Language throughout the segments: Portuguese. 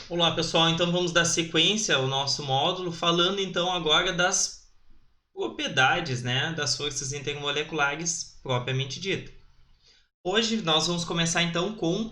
Olá pessoal, então vamos dar sequência ao nosso módulo, falando então agora das propriedades, das forças intermoleculares propriamente dito. Hoje nós vamos começar então com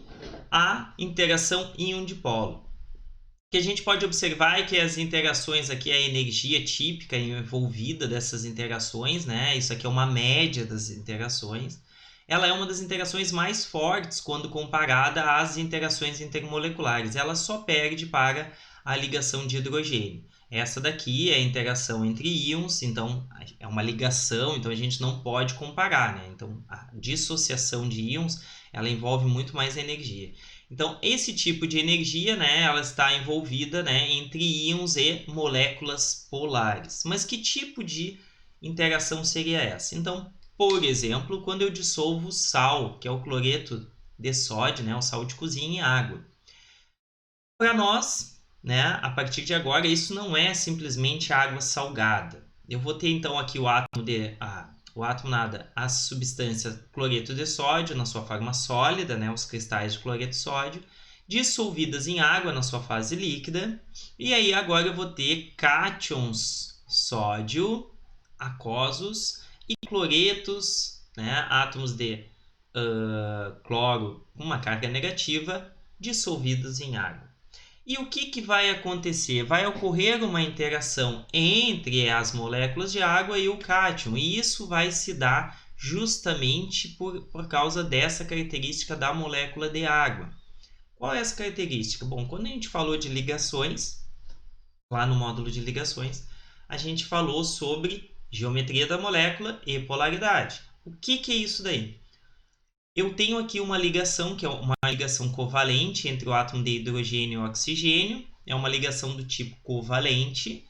a interação íon-dipolo. O que a gente pode observar é que as interações aqui, a energia típica envolvida dessas interações, isso aqui é uma média das interações, ela é uma das interações mais fortes quando comparada às interações intermoleculares. Ela só perde para a ligação de hidrogênio. Essa daqui é a interação entre íons, então é uma ligação, então a gente não pode comparar, Então a dissociação de íons, ela envolve muito mais energia. Então esse tipo de energia, ela está envolvida, entre íons e moléculas polares. Mas que tipo de interação seria essa? Então, por exemplo, quando eu dissolvo sal, que é o cloreto de sódio, o sal de cozinha em água. Para nós, a partir de agora, isso não é simplesmente água salgada. Eu vou ter então aqui a substância cloreto de sódio na sua forma sólida, os cristais de cloreto de sódio, dissolvidas em água na sua fase líquida. E aí agora eu vou ter cátions sódio aquosos e cloretos, átomos de cloro com uma carga negativa dissolvidos em água. E o que vai acontecer? Vai ocorrer uma interação entre as moléculas de água e o cátion, e isso vai se dar justamente por causa dessa característica da molécula de água. Qual é essa característica? Bom, quando a gente falou de ligações, lá no módulo de ligações, a gente falou sobre geometria da molécula e polaridade. O que é isso daí? Eu tenho aqui uma ligação, que é uma ligação covalente entre o átomo de hidrogênio e o oxigênio. É uma ligação do tipo covalente,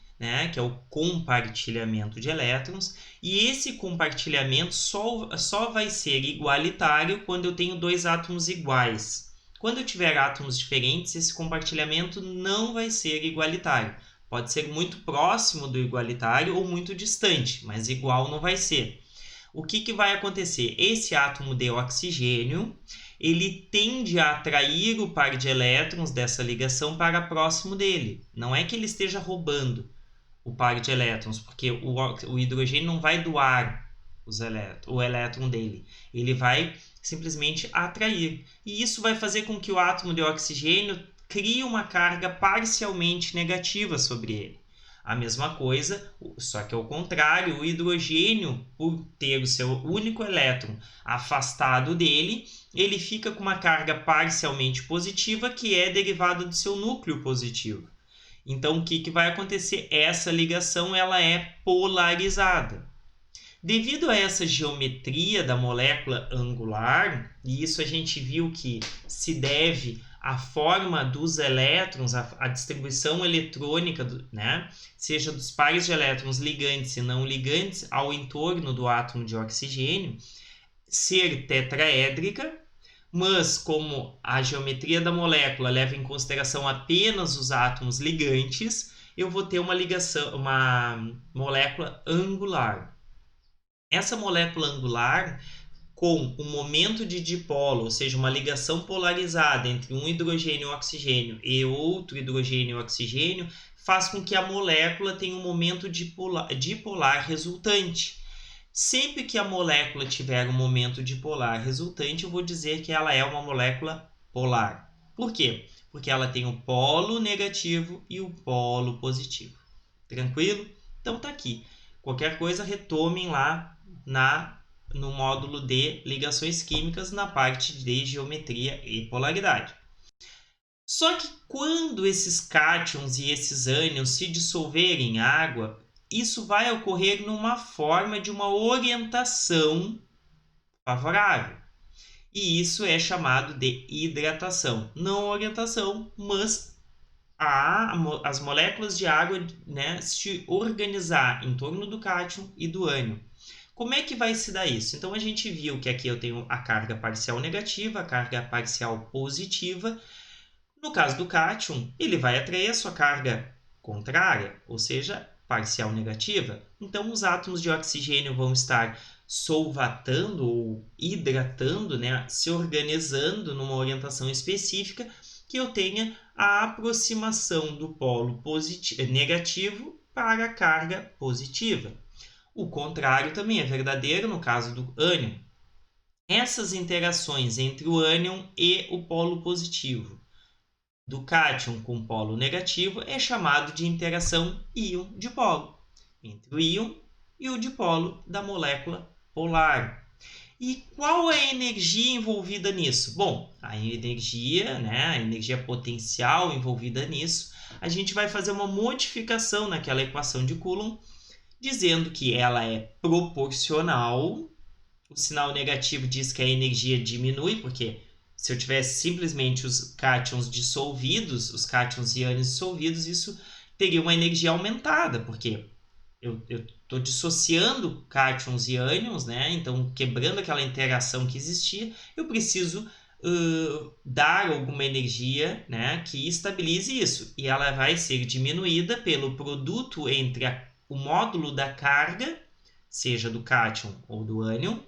que é o compartilhamento de elétrons. E esse compartilhamento só vai ser igualitário quando eu tenho dois átomos iguais. Quando eu tiver átomos diferentes, esse compartilhamento não vai ser igualitário. Pode ser muito próximo do igualitário ou muito distante, mas igual não vai ser. O que vai acontecer? Esse átomo de oxigênio, ele tende a atrair o par de elétrons dessa ligação para próximo dele. Não é que ele esteja roubando o par de elétrons, porque o hidrogênio não vai doar o elétron dele. Ele vai simplesmente atrair. E isso vai fazer com que o átomo de oxigênio crie uma carga parcialmente negativa sobre ele. A mesma coisa, só que ao contrário, o hidrogênio, por ter o seu único elétron afastado dele, ele fica com uma carga parcialmente positiva, que é derivada do seu núcleo positivo. Então, o que vai acontecer? Essa ligação ela é polarizada. Devido a essa geometria da molécula angular, e isso a gente viu que se deve à forma dos elétrons, a distribuição eletrônica, seja dos pares de elétrons ligantes e não ligantes ao entorno do átomo de oxigênio, ser tetraédrica, mas como a geometria da molécula leva em consideração apenas os átomos ligantes, eu vou ter uma molécula angular. Essa molécula angular, com um momento de dipolo, ou seja, uma ligação polarizada entre um hidrogênio e oxigênio e outro hidrogênio e oxigênio, faz com que a molécula tenha um momento dipolar resultante. Sempre que a molécula tiver um momento dipolar resultante, eu vou dizer que ela é uma molécula polar. Por quê? Porque ela tem o polo negativo e o polo positivo. Tranquilo? Então tá aqui. Qualquer coisa, retomem lá no módulo de ligações químicas, na parte de geometria e polaridade. Só que quando esses cátions e esses ânions se dissolverem em água, isso vai ocorrer numa forma de uma orientação favorável. E isso é chamado de hidratação. Não orientação, mas as moléculas de água se organizar em torno do cátion e do ânion. Como é que vai se dar isso? Então, a gente viu que aqui eu tenho a carga parcial negativa, a carga parcial positiva. No caso do cátion, ele vai atrair a sua carga contrária, ou seja, parcial negativa. Então, os átomos de oxigênio vão estar solvatando ou hidratando, se organizando numa orientação específica, que eu tenha a aproximação do polo negativo para a carga positiva. O contrário também é verdadeiro no caso do ânion. Essas interações entre o ânion e o polo positivo do cátion com o polo negativo é chamado de interação íon-dipolo, entre o íon e o dipolo da molécula polar. E qual é a energia envolvida nisso? Bom, a energia, né, a energia potencial envolvida nisso, a gente vai fazer uma modificação naquela equação de Coulomb, dizendo que ela é proporcional. O sinal negativo diz que a energia diminui, porque se eu tivesse simplesmente os cátions dissolvidos, os cátions e ânions dissolvidos, isso teria uma energia aumentada, porque eu estou dissociando cátions e ânions, né? Então, quebrando aquela interação que existia, eu preciso dar alguma energia, né, que estabilize isso. E ela vai ser diminuída pelo produto entre o módulo da carga, seja do cátion ou do ânion,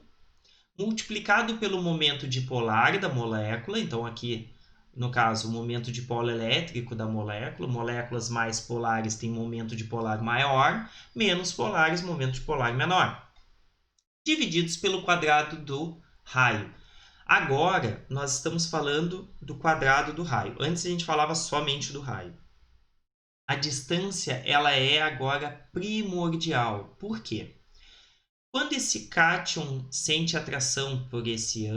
multiplicado pelo momento dipolar da molécula. Então, aqui, no caso, o momento dipolo elétrico da molécula. Moléculas mais polares têm momento dipolar maior, menos polares, momento dipolar menor. Divididos pelo quadrado do raio. Agora, nós estamos falando do quadrado do raio. Antes, a gente falava somente do raio. A distância, ela é agora primordial. Por quê? Quando esse cátion sente atração por esse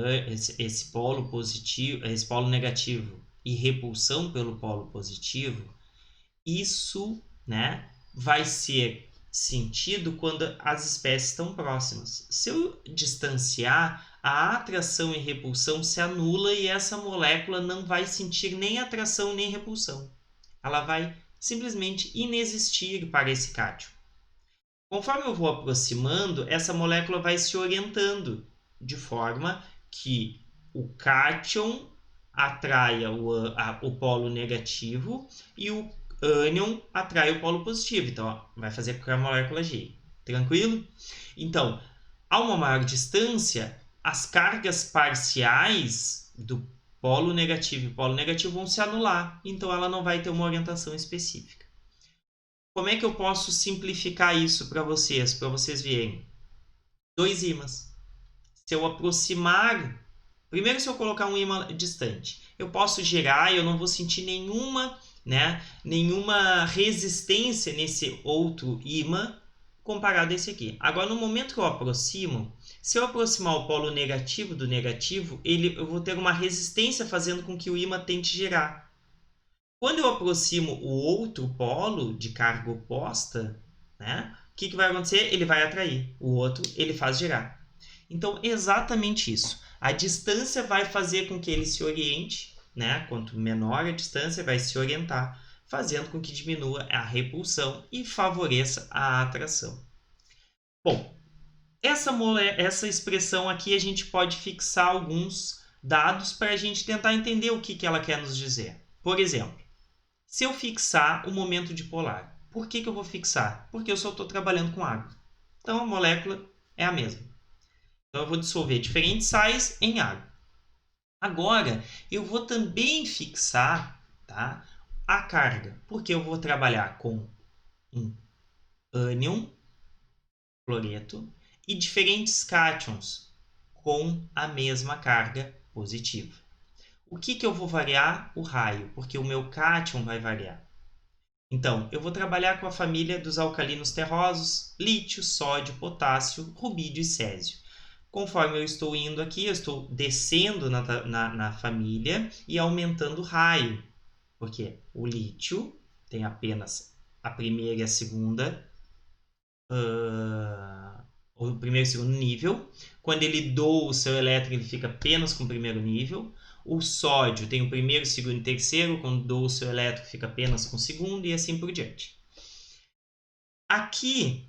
polo positivo, esse polo negativo e repulsão pelo polo positivo, isso, né, vai ser sentido quando as espécies estão próximas. Se eu distanciar, a atração e repulsão se anula e essa molécula não vai sentir nem atração nem repulsão. Ela vai simplesmente inexistir para esse cátion. Conforme eu vou aproximando, essa molécula vai se orientando de forma que o cátion atraia o polo negativo e o ânion atrai o polo positivo. Então, ó, vai fazer com que a molécula gire. Tranquilo? Então, a uma maior distância, as cargas parciais do polo negativo e polo negativo vão se anular. Então, ela não vai ter uma orientação específica. Como é que eu posso simplificar isso para vocês verem? 2 ímãs. Se eu aproximar... Primeiro, se eu colocar um ímã distante, eu posso girar e eu não vou sentir nenhuma resistência nesse outro ímã comparado a esse aqui. Agora, no momento que eu aproximo, se eu aproximar o polo negativo do negativo, eu vou ter uma resistência fazendo com que o ímã tente girar. Quando eu aproximo o outro polo de carga oposta, né, o que vai acontecer? Ele vai atrair. O outro, ele faz girar. Então, exatamente isso. A distância vai fazer com que ele se oriente, né? Quanto menor a distância, vai se orientar, fazendo com que diminua a repulsão e favoreça a atração. Bom, essa expressão aqui a gente pode fixar alguns dados para a gente tentar entender o que ela quer nos dizer. Por exemplo, se eu fixar o momento dipolar, por que eu vou fixar? Porque eu só estou trabalhando com água. Então, a molécula é a mesma. Então, eu vou dissolver diferentes sais em água. Agora, eu vou também fixar, tá, a carga, porque eu vou trabalhar com um ânion, cloreto, e diferentes cátions com a mesma carga positiva. O que eu vou variar? O raio, porque o meu cátion vai variar. Então, eu vou trabalhar com a família dos alcalinos terrosos, lítio, sódio, potássio, rubídio e césio. Conforme eu estou indo aqui, eu estou descendo na família e aumentando o raio, porque o lítio tem apenas a primeira e a segunda, o primeiro e segundo nível. Quando ele doa o seu elétron, ele fica apenas com o primeiro nível. O sódio tem o primeiro, segundo e terceiro. Quando doa o seu elétron, fica apenas com o segundo e assim por diante. Aqui,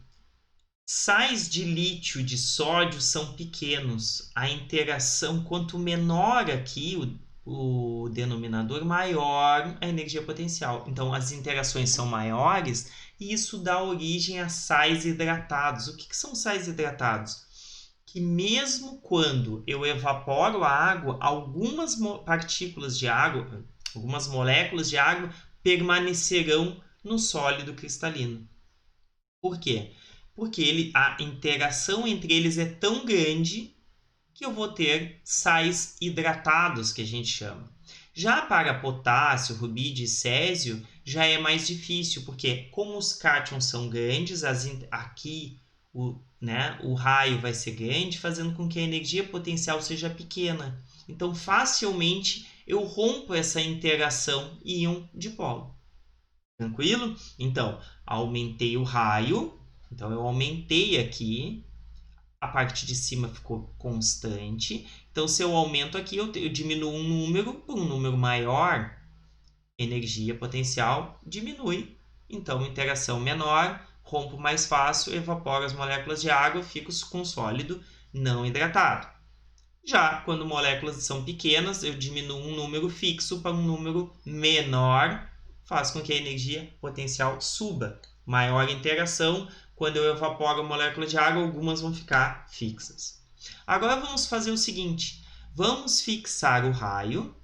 sais de lítio e de sódio são pequenos. A interação, quanto menor aqui o denominador, maior a energia potencial. Então, as interações são maiores e isso dá origem a sais hidratados. O que são sais hidratados? Que mesmo quando eu evaporo a água, algumas partículas de água, algumas moléculas de água permanecerão no sólido cristalino. Por quê? Porque a interação entre eles é tão grande que eu vou ter sais hidratados, que a gente chama. Já para potássio, rubídio e césio, já é mais difícil, porque como os cátions são grandes, aqui o raio vai ser grande, fazendo com que a energia potencial seja pequena. Então, facilmente, eu rompo essa interação íon-dipolo. Tranquilo? Então, aumentei o raio. Então, eu aumentei aqui. A parte de cima ficou constante. Então, se eu aumento aqui, eu diminuo um número por um número maior, energia potencial diminui. Então, interação menor, rompo mais fácil, evaporo as moléculas de água, fico com sólido não hidratado. Já quando moléculas são pequenas, eu diminuo um número fixo para um número menor, faz com que a energia potencial suba. Maior interação, quando eu evaporo a molécula de água, algumas vão ficar fixas. Agora vamos fazer o seguinte, vamos fixar o raio,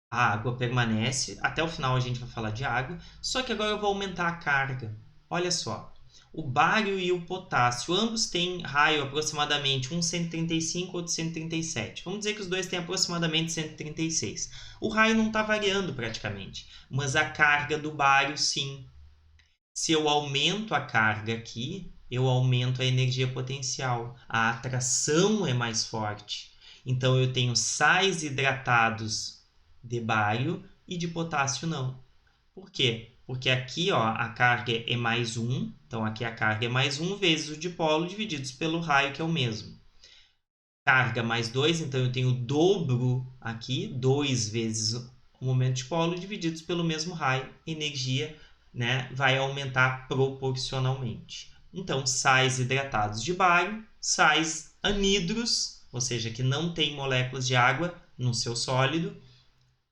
a água permanece, até o final a gente vai falar de água, só que agora eu vou aumentar a carga. Olha só, o bário e o potássio, ambos têm raio aproximadamente, um 135 outro 137. Vamos dizer que os dois têm aproximadamente 136. O raio não está variando praticamente, mas a carga do bário sim. Se eu aumento a carga aqui, eu aumento a energia potencial. A atração é mais forte. Então, eu tenho sais hidratados de bário e de potássio não. Por quê? Porque aqui a carga é mais 1. Então, aqui a carga é mais 1 vezes o dipolo divididos pelo raio, que é o mesmo. Carga mais 2, então eu tenho o dobro aqui, 2 vezes o momento dipolo divididos pelo mesmo raio. Energia vai aumentar proporcionalmente. Então, sais hidratados de bário, sais anidros, ou seja, que não tem moléculas de água no seu sólido,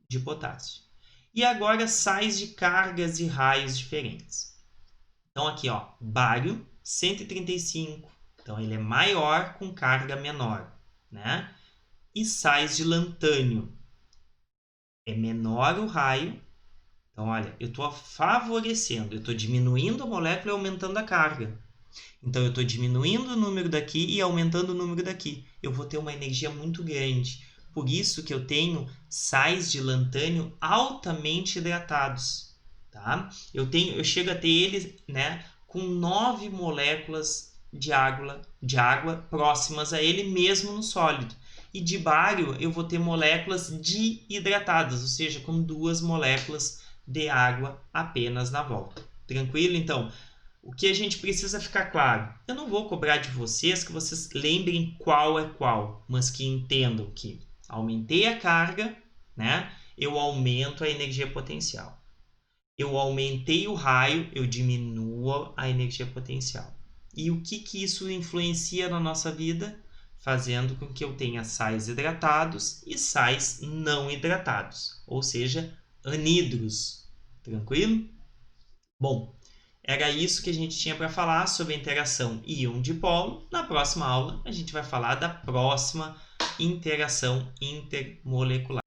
de potássio. E agora, sais de cargas e raios diferentes. Então, aqui, bário, 135. Então, ele é maior com carga menor. E sais de lantânio. É menor o raio. Então, olha, eu estou favorecendo, eu estou diminuindo a molécula e aumentando a carga. Então, eu estou diminuindo o número daqui e aumentando o número daqui. Eu vou ter uma energia muito grande. Por isso que eu tenho sais de lantânio altamente hidratados. Tá? Eu chego a ter eles com 9 moléculas de água próximas a ele mesmo no sólido. E de bário, eu vou ter moléculas dihidratadas, ou seja, com 2 moléculas de água apenas na volta. Tranquilo? Então, o que a gente precisa ficar claro? Eu não vou cobrar de vocês que vocês lembrem qual é qual, mas que entendam que aumentei a carga, eu aumento a energia potencial. Eu aumentei o raio, eu diminuo a energia potencial. E o que isso influencia na nossa vida? Fazendo com que eu tenha sais hidratados e sais não hidratados, ou seja, anidros. Tranquilo? Bom, era isso que a gente tinha para falar sobre a interação íon-dipolo. Na próxima aula, a gente vai falar da próxima interação intermolecular.